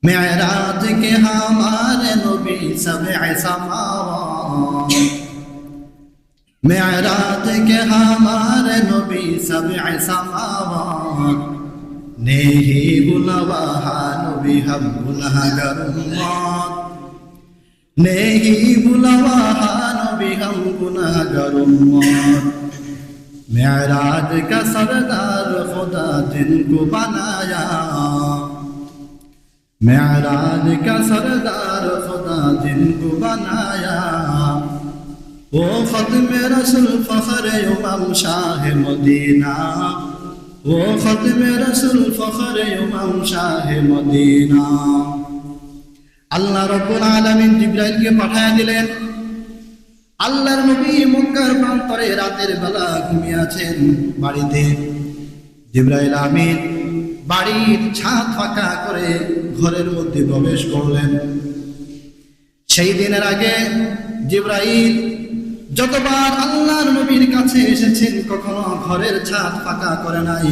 मेराज के हमारे नबी सबअ समावात, मेराज के हमारे नबी सबअ समावात, नहीं बुलवाहा नबी हम गुनहगार उम्मत, नहीं बुलवाहा नबी हम गुनहगार उम्मत। मेराज का सरदार खुदा जिनको बनाया, मेराज का सरदार खुदा जिनको बनाया, वो खत्म रसूल फखर इमाम शाह मदीना, वो खत्म रसूल फखर इमाम शाह मदीना। আল্লাহ রাব্বুল আলামিন জিবরাইলকে পাঠিয়ে দিলেন। আল্লাহর নবী মক্কার প্রান্তরে রাতের বেলা ঘুমিয়ে আছেন বাড়িতে। জিবরাইল আমিন বাড়ির ছাদ ফাঁকা করে ঘরের মধ্যে প্রবেশ করলেন। সেই দিনের আগে জিবরাইল যতবার আল্লাহর নবীর কাছে এসেছেন কখনো ঘরের ছাদ ফাঁকা করে নাই।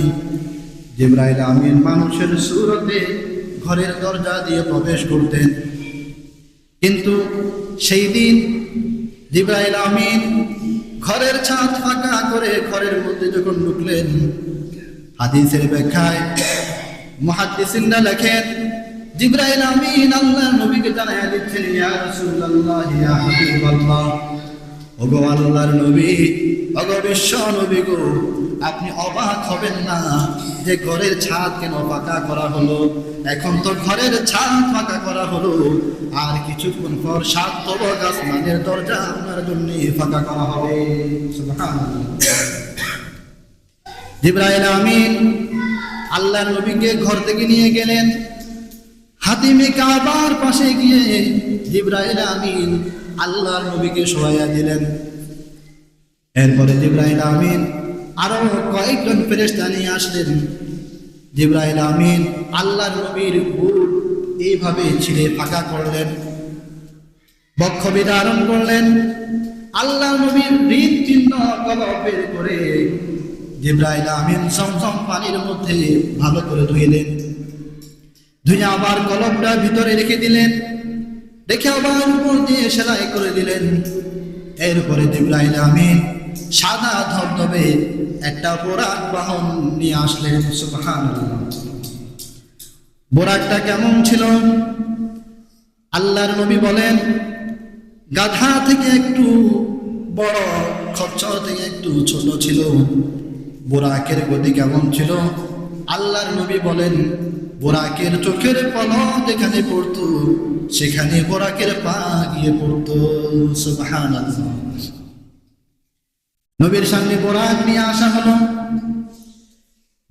জিবরাইল আমিন মানুষের সুরতে ঘরের দরজা দিয়ে প্রবেশ করতেন, কিন্তু সেই দিন জিবরাইল আমিন ঘরের ছাদ ফাঁকা করে ঘরের মধ্যে যখন ঢুকলেন, হাদিসের ব্যাখ্যায় মুহাদ্দিসিনরা লেখেন জিবরাইল আমিন আল্লাহর নবীকে জানায়া দিচ্ছেন, ইয়া রাসূলুল্লাহ ইয়া হাবিবাল্লাহ, ওগো আল্লাহর নবী, ওগো বিশ্ব নবী গো, আপনি অবাক হবেন না যে ঘরের ছাদ কেন ফাঁকা করা হলো। এখন তো ঘরের ছাদ ফাঁকা করা হলো, আর কিছুক্ষণ পর 7 তবক আসমানের দরজা আপনার জন্য ফাঁকা করা হবে। সুবহানাল্লাহ। জিবরাইল আমিন আল্লাহর নবীকে ঘর থেকে নিয়ে গেলেন। হাতিমে কাবার পাশে গিয়ে জিবরাইল আমিন আল্লাহর নবীকে শোয়াইয়া দিলেন। এরপরে জিবরাইল আমিন আরো কয়েকজন ফেরেশতা নিয়ে আসলেন। জিবরাইল আমিন আল্লাহর নবীর বুক এইভাবে ছিঁড়ে ফাঁকা করলেন, বক্ষ বিদারণ করলেন। আল্লাহর নবীর হৃদচিহ্ন কলব বের করে জিবরাইল আমিন সমসম পানির মধ্যে ভালো করে ধুইলেন। ধুয়ে আবার কলবটা ভিতরে রেখে দিলেন, রেখে আবার উপর দিয়ে সেলাই করে দিলেন। এরপরে জিবরাইল আমিন সাদা ধবধবে একটা বোরাক বাহন নিয়ে আসলেন। সুবহানাল্লাহ। বোরাকটা কেমন ছিল? আল্লাহর নবী বলেন, গাধা থেকে একটু বড়, খচ্চর থেকে একটু ছোট ছিল। বোরাকের গতি কেমন ছিল? আল্লাহর নবী বলেন, বোরাকের চোখের পলক যেখানে পড়তো সেখানে বোরাকের পা গিয়ে পড়তো। সুবহানাল্লাহ। নবীর সামনে বোরাক নিয়ে আসা হলো।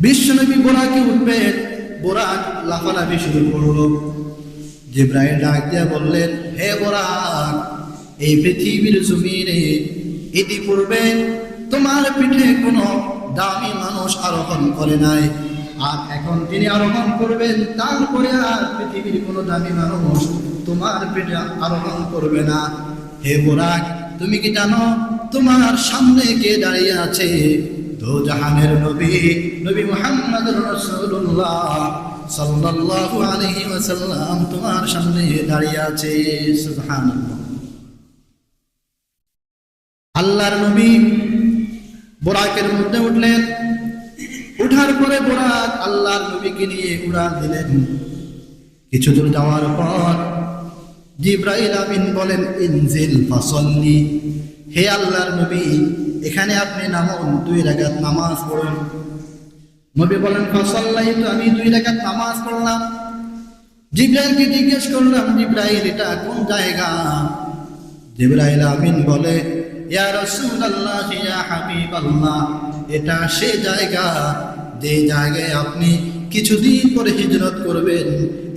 বিশ্ব নবী বোরাকে উঠবেন, বোরাক লাফালাফি শুরু করলো। জিবরাইল ডাক দিয়া বললেন, হে বোরাক, এই পৃথিবীর জমিনে ইতিপূর্বে তোমার পিঠে কোনো দামি মানুষ আরোহণ করে নাই, আর এখন তিনি আরোহণ করবেন, তারপরে আর পৃথিবীর কোনো দামি মানুষ তোমার পিঠে আরোহণ করবে না। হে বোরাক, তুমি কি জানো তোমার সামনে কে দাঁড়িয়ে আছে? দো জাহানের নবী, নবী মুহাম্মদুর রাসূলুল্লাহ সাল্লাল্লাহু আলাইহি ওয়াসাল্লাম তোমার সামনে দাঁড়িয়ে আছে। সুবহানাল্লাহ। আল্লাহর নবী বোরাকের মধ্যে উঠলেন। উঠার পরে বোরাক আল্লাহর নবীকে নিয়ে উড়ান দিলেন। কিছু দূর যাওয়ার পর জিবরাইল আমিন বলেন, ইনজিল ফাসাল্লি, হে আল্লাহর নবী, এখানে আপনি নামুন, 2 রাকাত নামাজ পড়ুন। নবী বলেন, ফাসাল্লাইতু, আমি 2 রাকাত নামাজ পড়লাম। জিবরাইলকে জিজ্ঞেস করলাম, জিবরাইল এটা কোন জায়গা? জিবরাইল আমিন বলে, ইয়া রাসূলুল্লাহ ইয়া হাবিবাল্লাহ, এটা সে জায়গা যে জায়গায় আপনি কিছুদিন পরে হিজরত করবেন।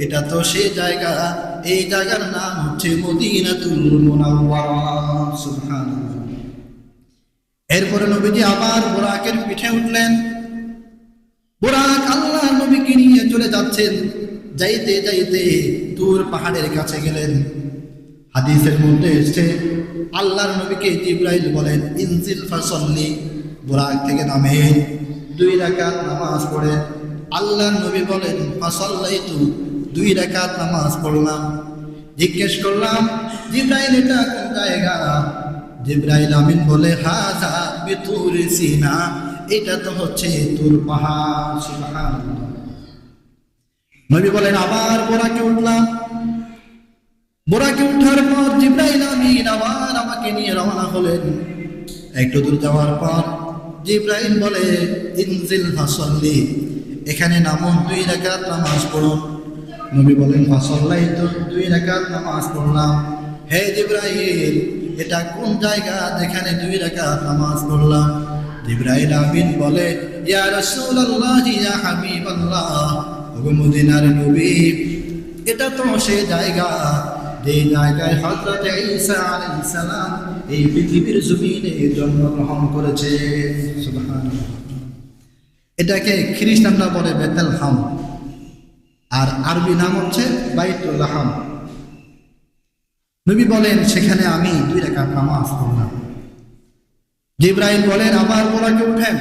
এটা তো সে জায়গা, এই জায়গার নাম হচ্ছে মদিনাতুল মুনাওয়ারা। সুবহানাল্লাহ। এরপরে নবীজি আবার বোরাকের পিঠে উঠলেন। বোরাক আল্লাহর নবীকে নিয়ে চলে যাচ্ছেন। যাইতে যাইতে দূর পাহাড়ের কাছে গেলেন। হাদিসের মধ্যে এসেছে আল্লাহর নবীকে জিবরাইল বলেন, ইনজিল ফাসাল্লি, বোরাক থেকে নামেন, 2 রাকাত নামাজ পড়ে। আল্লাহর নবী বলেন, ফাসাল্লাইতু, 2 রাকাত নামাজ পড়লাম। জিজ্ঞেস করলাম, জিবরাইল এটা কোন জায়গা? জিবরাইল আমিন বলে, হাযা বিতুর সিনা, এটা তো হচ্ছে তুর পাহাড়। সুবহানাল্লাহ। নবী বলেন আবার বোরাকে উঠলাম। বোরাকে উঠার পর জিবরাইল আমিন আবার আমাকে নিয়ে রওনা হলেন। একটু দূর যাওয়ার পর জিবরাইল বলে, ইনজিল ফাসাল্লি, এখানে নামুন, 2 রাকাত নামাজ পড়ুন। নবী বলেন, ফাসাল্লাইতু, 2 রাকাত নামাজ পড়লাম। হে জিবরাইল, এটা কোন জায়গা যেখানে 2 রাকাত নামাজ পড়লাম? জিবরাইল আমিন বলে, ইয়া রাসূলুল্লাহ, ইয়া হাবিবাল্লাহ, ওগো মদিনার নবী, এটা তো সেই জায়গা যে জায়গায় হযরত ঈসা আলাইহিস সালাম এই পৃথিবীর জমিনে জন্মগ্রহণ করেছে। সুবহানাল্লাহ। এটাকে খ্রিস্টানরা বলে বেতেলহাম, আর আরবি নাম হচ্ছে বাইতুল লাহাম। নবী বলেন, সেখানে আমি 2 রাকাত নামাজ পড়লাম। জিবরাইল বলেন, আমার বোরাকে উঠেন।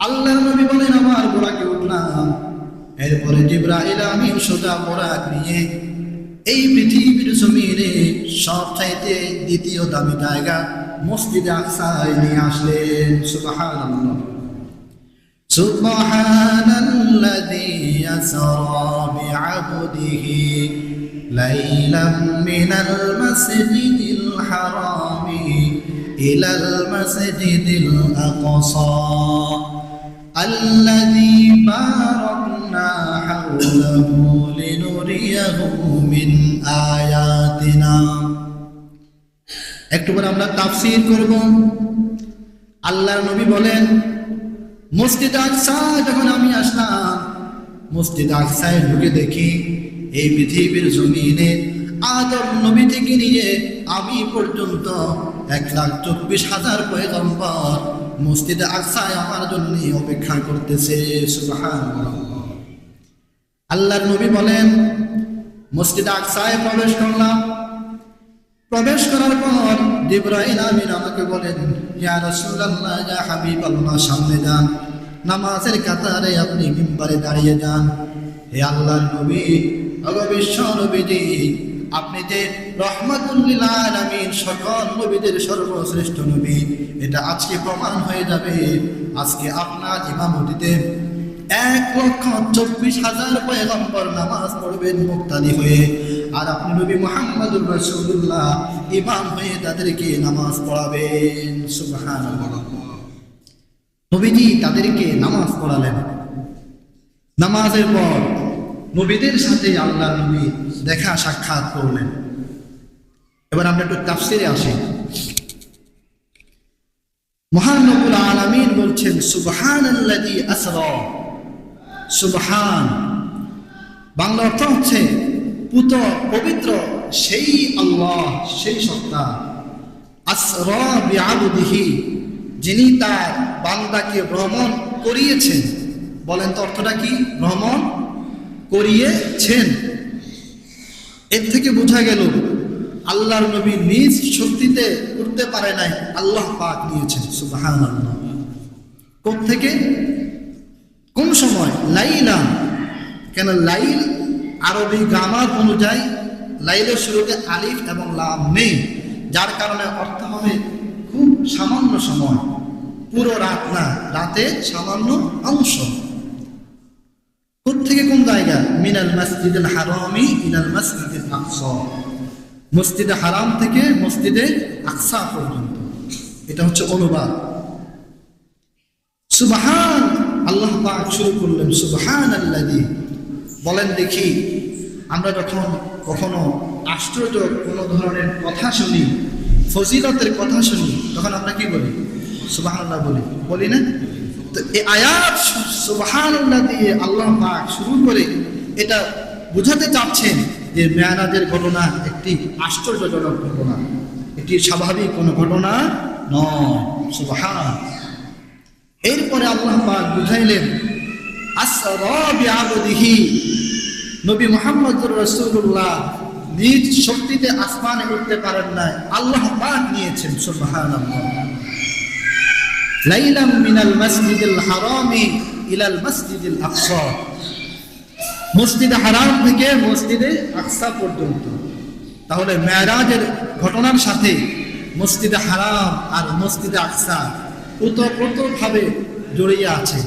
আল্লাহর নবী বলেন, আমার বোরাকে উঠলাম। এরপরে জিবরাইল আমিন সোজা বোরাক নিয়ে এই পৃথিবীর জমিনে সবচাইতে দ্বিতীয় দামি জায়গা মসজিদে আকসায় নিয়ে আসলেন। সুবহানাল্লাহ। সুবহানাল্লাযী আসরা বিআবদিহি লাইলাম মিনাল মাসজিদিল হারামি ইলাল মাসজিদিল আকসা আল্লাযী বারাকনা হাওলাহু লিনুরিয়াহু মিন আয়াতিনা। একটু পরে আমরা তাফসীর করব। আল্লাহর নবী বলেন, মসজিদ আকসা যখন আমি আসলাম, মসজিদ আকসায় ঢুকে দেখি এই পৃথিবীর জমিনে আদম নবী থেকে নিয়ে আমি পর্যন্ত 1,24,000 পয়গম্বর মসজিদে আকসায় আমার জন্য অপেক্ষা করতেছে। সুবহানাল্লাহ। আল্লাহর নবী বলেন, মসজিদে আকসায় প্রবেশ করলাম। প্রবেশ করার পর জিবরাইল আমিন আমাকে বলেন, ইয়া রাসূলুল্লাহ, ইয়া হাবিবাল্লাহ, সামনে যান, নামাজের কাতারে আপনি মিম্বারে দাঁড়িয়ে যান। হে আল্লাহর নবী, ওগো বিশ্ব নবীজি, আপনি যে রহমাতুল লিল আলামিন, সকল নবীদের সর্বশ্রেষ্ঠ নবী, এটা আজকে প্রমাণ হয়ে যাবে। আজকে আপনার ইমামতিতে 1,24,000 পয়গম্বর নামাজ পড়বেন মুক্তাদি হয়ে, আর আপনি নবী মুহাম্মদুর রাসূলুল্লাহ ইমাম হয়ে তাদেরকে নামাজ পড়াবেন। সুবহানাল্লাহ। নবীজি তাদেরকে নামাজ পড়ালেন। নামাজের পর নবীদের সাথে আল্লাহর নবী দেখা সাক্ষাৎ করলেন। এবার আমরা একটু তাফসীরে আসি। মহান রব্বুল আলামিন বলছেন, সুবহানাল্লাযী আসরা। সুবহান বাংলা অর্থ হচ্ছে পুত পবিত্র সেই আল্লাহ, সেই সত্তা। আসরা বিআবদিহি, যিনি তার বান্দাকে ভ্রমণ করিয়েছেন। বলেন তো অর্থটা কি? ভ্রমণ করিয়েছেন। এর থেকে বোঝা গেল আল্লাহর নবী নিজ শক্তিতে করতে পারে নাই, আল্লাহ পাক নিয়েছেন। সুবহানাল্লাহ। কোথ থেকে? কোন সময়? লাইলা। কেন লাইল আরবি গ্রামার অনুযায়ী লাইলের শুরুতে আলিফ এবং লাম নেই, যার কারণে অর্থ হবে খুব সামান্য সময়, পুরো রাত না, রাতের সামান্য অংশ। কোথেকে কোন জায়গা? মিনাল মসজিদুল হারামি ইলাল মসজিদুল আকসা, মসজিদে হারাম থেকে মসজিদে আকসা পর্যন্ত। এটা হচ্ছে অনুবাদ। সুবহান, আল্লাহ পাক শুরু করলেন সুবহানাল্লাযী। বলেন দেখি, আমরা যখন কখনো আশ্চর্য কোনো ধরনের কথা শুনি, ফজিলতের কথা শুনি, তখন আমরা কি বলি? সুবহানাল্লাহ বলি, বলি না? তো এই আয়াত সুবহানাল্লাহ দিয়ে আল্লাহ পাক শুরু করে এটা বোঝাতে চাচ্ছেন যে মেরাজের ঘটনা একটি আশ্চর্যজনক ঘটনা, এটি স্বাভাবিক কোনো ঘটনা নয়। সুবহান। এরপরে আল্লাহ পাক বুঝাইলেন, আসরা বিআবদিহি, নবী মুহাম্মদুর রাসূলুল্লাহ নিজ শক্তিতে আসমানে উঠতে পারেন নাই, আল্লাহ পাক নিয়েছেন। সুবহানাল্লাহ। লাইলাম মিনাল মসজিদিল হারামি ইলাল মসজিদিল আকসা, মসজিদে হারাম থেকে মসজিদে আকসা পর্যন্ত। তাহলে মেরাজের ঘটনার সাথে মসজিদে হারাম আর মসজিদে আকসা ওতপ্রোতভাবে জড়িয়ে আছে।